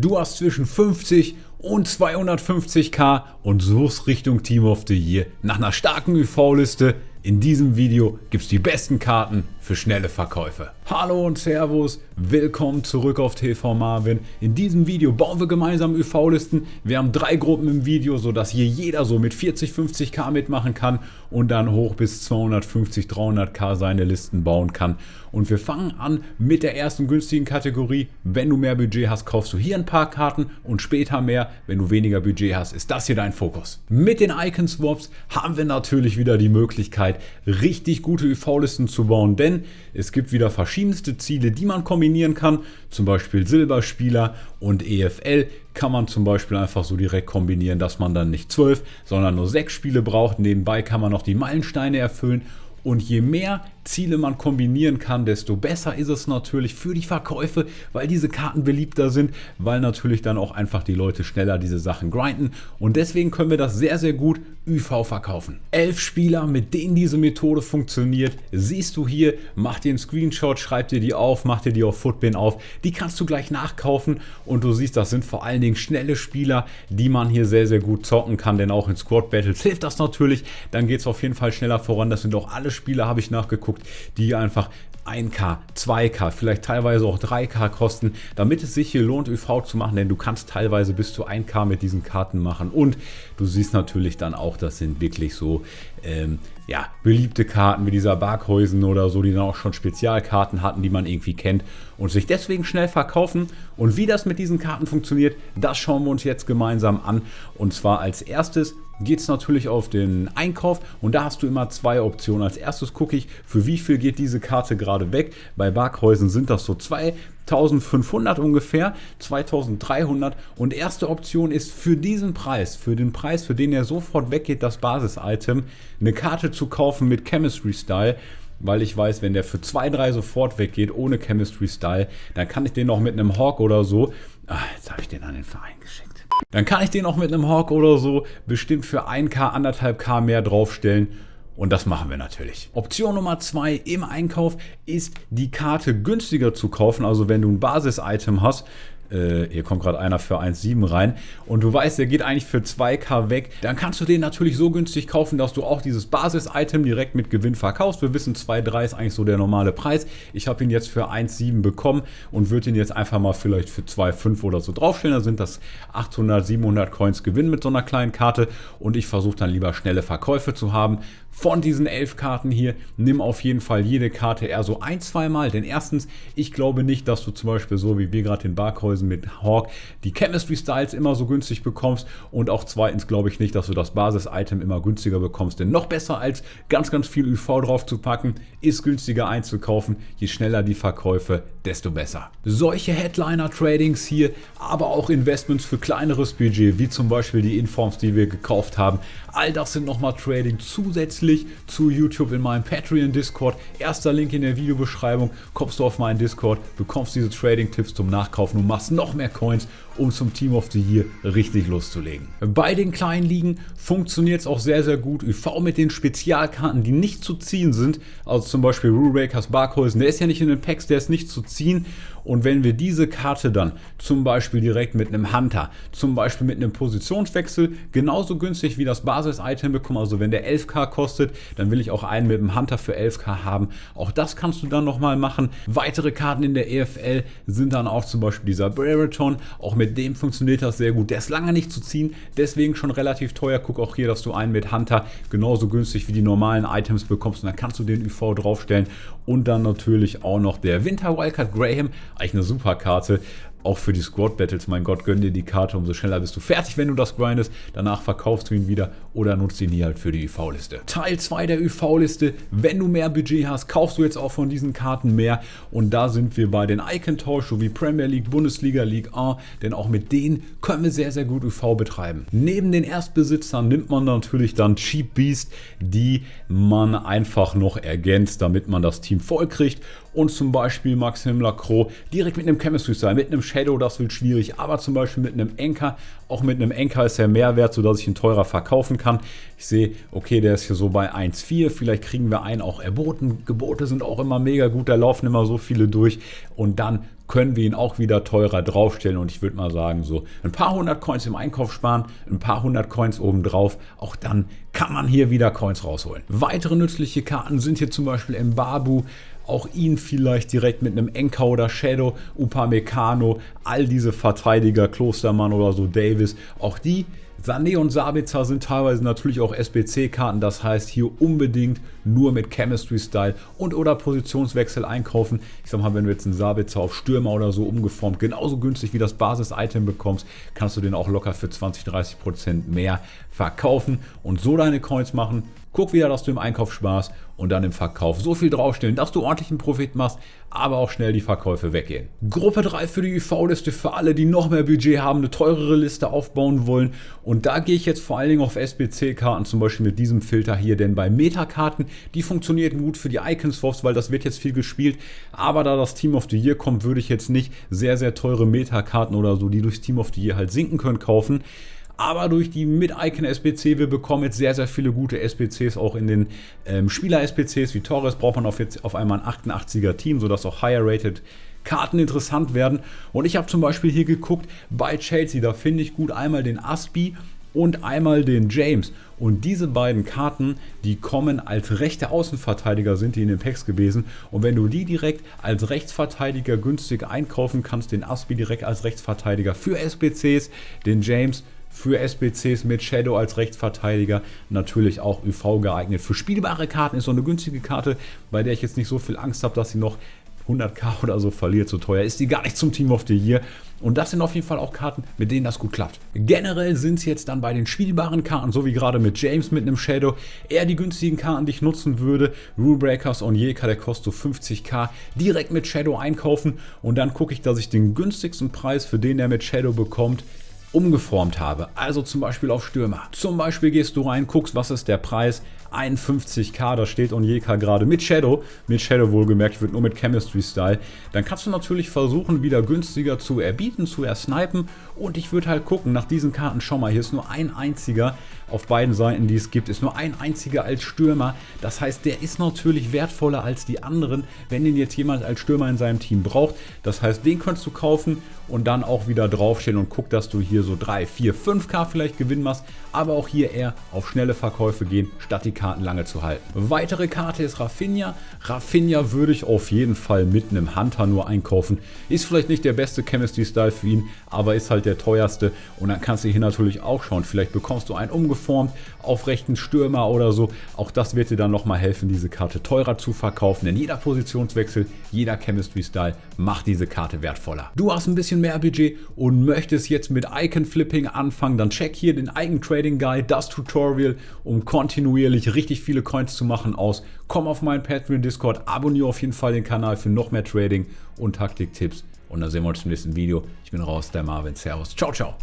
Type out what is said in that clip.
Du hast zwischen 50 und 250k und suchst Richtung Team of the Year nach einer starken UV-Liste. In diesem Video gibt es die besten Karten für schnelle Verkäufe. Hallo und Servus, willkommen zurück auf TV Marvin. In diesem Video bauen wir gemeinsam UV-Listen. Wir haben 3 Gruppen im Video, sodass hier jeder so mit 40, 50k mitmachen kann und dann hoch bis 250, 300k seine Listen bauen kann. Und wir fangen an mit der ersten günstigen Kategorie. Wenn du mehr Budget hast, kaufst du hier ein paar Karten und später mehr. Wenn du weniger Budget hast, ist das hier dein Fokus. Mit den Icon Swaps haben wir natürlich wieder die Möglichkeit, richtig gute UV-Listen zu bauen, denn es gibt wieder verschiedenste Ziele, die man kombinieren kann. Zum Beispiel Silberspieler und EFL kann man zum Beispiel einfach so direkt kombinieren, dass man dann nicht 12, sondern nur 6 Spiele braucht. Nebenbei kann man noch die Meilensteine erfüllen. Und je mehr Ziele man kombinieren kann, desto besser ist es natürlich für die Verkäufe, weil diese Karten beliebter sind, weil natürlich dann auch einfach die Leute schneller diese Sachen grinden. Und deswegen können wir das sehr, sehr gut UV verkaufen. 11 Spieler, mit denen diese Methode funktioniert, siehst du hier. Mach dir einen Screenshot, schreib dir die auf, mach dir die auf Footbin auf. Die kannst du gleich nachkaufen und du siehst, das sind vor allen Dingen schnelle Spieler, die man hier sehr, sehr gut zocken kann, denn auch in Squad Battles hilft das natürlich. Dann geht es auf jeden Fall schneller voran. Das sind auch alle Spieler, habe ich nachgeguckt, die einfach 1k, 2k, vielleicht teilweise auch 3k kosten, damit es sich hier lohnt, UV zu machen, denn du kannst teilweise bis zu 1k mit diesen Karten machen und du siehst natürlich dann auch, das sind wirklich so beliebte Karten wie dieser Barkhäusen oder so, die dann auch schon Spezialkarten hatten, die man irgendwie kennt und sich deswegen schnell verkaufen. Und wie das mit diesen Karten funktioniert, das schauen wir uns jetzt gemeinsam an. Und zwar als erstes geht es natürlich auf den Einkauf und da hast du immer 2 Optionen. Als erstes gucke ich, für wie viel geht diese Karte gerade weg. Bei Barkhäusen sind das so 2500 ungefähr, 2300 und erste Option ist für diesen Preis, für den er sofort weggeht, das Basis-Item, eine Karte zu kaufen mit Chemistry Style. Weil ich weiß, wenn der für 2, 3 sofort weggeht, ohne Chemistry Style, dann kann ich den noch mit einem Hawk oder so, jetzt habe ich den an den Verein geschickt. Dann kann ich den auch mit einem Hawk oder so bestimmt für 1k, 1,5k mehr draufstellen. Und das machen wir natürlich. Option Nummer 2 im Einkauf ist, die Karte günstiger zu kaufen. Also wenn du ein Basis-Item hast, hier kommt gerade einer für 1,7 rein und du weißt, der geht eigentlich für 2k weg, dann kannst du den natürlich so günstig kaufen, dass du auch dieses Basis-Item direkt mit Gewinn verkaufst. Wir wissen, 2,3 ist eigentlich so der normale Preis. Ich habe ihn jetzt für 1,7 bekommen und würde ihn jetzt einfach mal vielleicht für 2,5 oder so draufstellen. Da sind das 800, 700 Coins Gewinn mit so einer kleinen Karte und ich versuche dann lieber schnelle Verkäufe zu haben. Von diesen 11 Karten hier, nimm auf jeden Fall jede Karte eher so 1-, 2 Mal. Denn erstens, ich glaube nicht, dass du zum Beispiel so wie wir gerade den Barkhäusen mit Hawk die Chemistry Styles immer so günstig bekommst. Und auch zweitens glaube ich nicht, dass du das Basis-Item immer günstiger bekommst. Denn noch besser als ganz, ganz viel UV drauf zu packen, ist günstiger einzukaufen. Je schneller die Verkäufe, desto besser. Solche Headliner-Tradings hier, aber auch Investments für kleineres Budget, wie zum Beispiel die Informs, die wir gekauft haben. All das sind nochmal Trading zusätzlich zu YouTube in meinem Patreon-Discord. Erster Link in der Videobeschreibung. Kommst du auf meinen Discord, bekommst diese Trading-Tipps zum Nachkaufen und machst noch mehr Coins, um zum Team of the Year richtig loszulegen. Bei den kleinen Ligen funktioniert es auch sehr, sehr gut. UV mit den Spezialkarten, die nicht zu ziehen sind. Also zum Beispiel Rule Breakers Barkhäusen, der ist ja nicht in den Packs, der ist nicht zu ziehen. Und wenn wir diese Karte dann zum Beispiel direkt mit einem Hunter, zum Beispiel mit einem Positionswechsel, genauso günstig wie das Basis-Item bekommen, also wenn der 11k kostet, dann will ich auch einen mit einem Hunter für 11k haben. Auch das kannst du dann nochmal machen. Weitere Karten in der EFL sind dann auch zum Beispiel dieser Brereton. Auch mit dem funktioniert das sehr gut. Der ist lange nicht zu ziehen, deswegen schon relativ teuer. Guck auch hier, dass du einen mit Hunter genauso günstig wie die normalen Items bekommst und dann kannst du den UV draufstellen. Und dann natürlich auch noch der Winter Wildcard Graham. Eigentlich eine super Karte. Auch für die Squad Battles, mein Gott, gönn dir die Karte, umso schneller bist du fertig, wenn du das grindest. Danach verkaufst du ihn wieder oder nutzt ihn hier halt für die UV-Liste. Teil 2 der UV-Liste. Wenn du mehr Budget hast, kaufst du jetzt auch von diesen Karten mehr. Und da sind wir bei den Icon-Tausch, so wie Premier League, Bundesliga, Ligue 1. Denn auch mit denen können wir sehr, sehr gut UV betreiben. Neben den Erstbesitzern nimmt man natürlich dann Cheap Beast, die man einfach noch ergänzt, damit man das Team voll kriegt. Und zum Beispiel Maxim Lacroix direkt mit einem Chemistry Style, mit einem Shadow, das wird schwierig, aber zum Beispiel mit einem Anchor, auch mit einem Anchor ist er mehr wert, sodass ich ihn teurer verkaufen kann. Ich sehe, okay, der ist hier so bei 1,4, vielleicht kriegen wir einen auch erboten. Gebote sind auch immer mega gut, da laufen immer so viele durch. Und dann können wir ihn auch wieder teurer draufstellen und ich würde mal sagen, so ein paar hundert Coins im Einkauf sparen, ein paar hundert Coins obendrauf, auch dann kann man hier wieder Coins rausholen. Weitere nützliche Karten sind hier zum Beispiel Mbabu, auch ihn vielleicht direkt mit einem Enka oder Shadow, Upamecano, all diese Verteidiger, Klostermann oder so, Davis, auch die. Sané und Sabitzer sind teilweise natürlich auch SBC-Karten, das heißt hier unbedingt nur mit Chemistry-Style und oder Positionswechsel einkaufen. Ich sag mal, wenn du jetzt einen Sabitzer auf Stürmer oder so umgeformt, genauso günstig wie das Basis-Item bekommst, kannst du den auch locker für 20-30% mehr verkaufen und so deine Coins machen. Guck wieder, dass du im Einkauf sparst und dann im Verkauf so viel draufstellen, dass du ordentlichen Profit machst, aber auch schnell die Verkäufe weggehen. Gruppe 3 für die UV-Liste für alle, die noch mehr Budget haben, eine teurere Liste aufbauen wollen. Und da gehe ich jetzt vor allen Dingen auf SBC-Karten, zum Beispiel mit diesem Filter hier, denn bei Meta-Karten, die funktionieren gut für die Icon-Swaps, weil das wird jetzt viel gespielt. Aber da das Team of the Year kommt, würde ich jetzt nicht sehr, sehr teure Meta-Karten oder so, die durchs Team of the Year halt sinken können, kaufen. Aber durch die Mit-Icon-SBC, wir bekommen jetzt sehr, sehr viele gute SBCs, auch in den Spieler-SBCs wie Torres braucht man jetzt auf einmal ein 88er-Team, sodass auch higher-rated Karten interessant werden. Und ich habe zum Beispiel hier geguckt, bei Chelsea, da finde ich gut einmal den Aspi und einmal den James. Und diese beiden Karten, die kommen als rechte Außenverteidiger, sind die in den Packs gewesen. Und wenn du die direkt als Rechtsverteidiger günstig einkaufen kannst, den Aspi direkt als Rechtsverteidiger für SBCs, den James für SBCs mit Shadow als Rechtsverteidiger, natürlich auch UV geeignet. Für spielbare Karten ist so eine günstige Karte, bei der ich jetzt nicht so viel Angst habe, dass sie noch 100k oder so verliert. So teuer ist die gar nicht zum Team of the Year. Und das sind auf jeden Fall auch Karten, mit denen das gut klappt. Generell sind es jetzt dann bei den spielbaren Karten, so wie gerade mit James mit einem Shadow, eher die günstigen Karten, die ich nutzen würde. Rule Breakers Onyeka, der kostet so 50k, direkt mit Shadow einkaufen und dann gucke ich, dass ich den günstigsten Preis, für den er mit Shadow bekommt, umgeformt habe. Also zum Beispiel auf Stürmer. Zum Beispiel gehst du rein, guckst, was ist der Preis, 51k, da steht Onyeka gerade mit Shadow wohlgemerkt, ich würde nur mit Chemistry Style. Dann kannst du natürlich versuchen, wieder günstiger zu erbieten, zu ersnipen und ich würde halt gucken, nach diesen Karten, schau mal, hier ist nur ein einziger auf beiden Seiten, die es gibt, ist nur ein einziger als Stürmer. Das heißt, der ist natürlich wertvoller als die anderen, wenn den jetzt jemand als Stürmer in seinem Team braucht. Das heißt, den könntest du kaufen und dann auch wieder draufstellen und guck, dass du hier so 3, 4, 5k vielleicht Gewinn machst, aber auch hier eher auf schnelle Verkäufe gehen, statt die Karten lange zu halten. Weitere Karte ist Rafinha. Rafinha würde ich auf jeden Fall mit einem Hunter nur einkaufen. Ist vielleicht nicht der beste Chemistry-Style für ihn, aber ist halt der teuerste und dann kannst du hier natürlich auch schauen, vielleicht bekommst du einen umgeformt auf rechten Stürmer oder so. Auch das wird dir dann nochmal helfen, diese Karte teurer zu verkaufen, denn jeder Positionswechsel, jeder Chemistry-Style macht diese Karte wertvoller. Du hast ein bisschen mehr Budget und möchtest jetzt mit Icon-Flipping anfangen, dann check hier den Icon-Trading Guide, das Tutorial, um kontinuierlich richtig viele Coins zu machen aus. Komm auf meinen Patreon-Discord, abonniere auf jeden Fall den Kanal für noch mehr Trading und Taktiktipps und dann sehen wir uns im nächsten Video. Ich bin raus, der Marvin. Servus. Ciao, ciao.